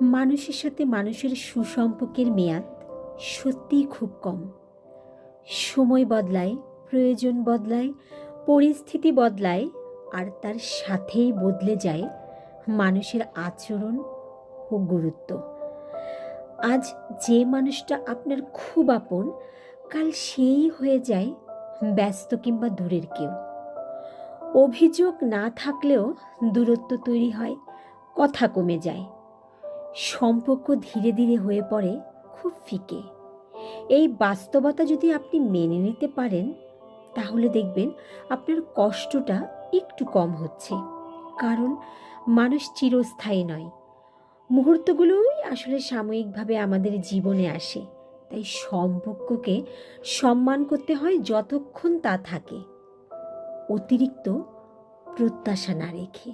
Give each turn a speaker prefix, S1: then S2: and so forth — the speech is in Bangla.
S1: মানুষের সাথে মানুষের সুসম্পর্কের মেয়াদ সত্যিই খুব কম। সময় বদলায়, প্রয়োজন বদলায়, পরিস্থিতি বদলায়, আর তার সাথেই বদলে যায় মানুষের আচরণ ও গুরুত্ব। আজ যে মানুষটা আপনার খুব আপন, কাল সেই হয়ে যায় ব্যস্ত কিংবা দূরের কেউ। অভিযোগ না থাকলেও দূরত্ব তৈরি হয়, কথা কমে যায়, সম্পর্ক ধীরে ধীরে হয়ে পড়ে খুব ফিকে। এই বাস্তবতা যদি আপনি মেনে নিতে পারেন, তাহলে দেখবেন আপনার কষ্টটা একটু কম হচ্ছে। কারণ মানুষ চিরস্থায়ী নয়, মুহূর্তগুলোই আসলে সাময়িকভাবে আমাদের জীবনে আসে। তাই সম্পর্ককে সম্মান করতে হয় যতক্ষণ তা থাকে, অতিরিক্ত প্রত্যাশা না রেখে।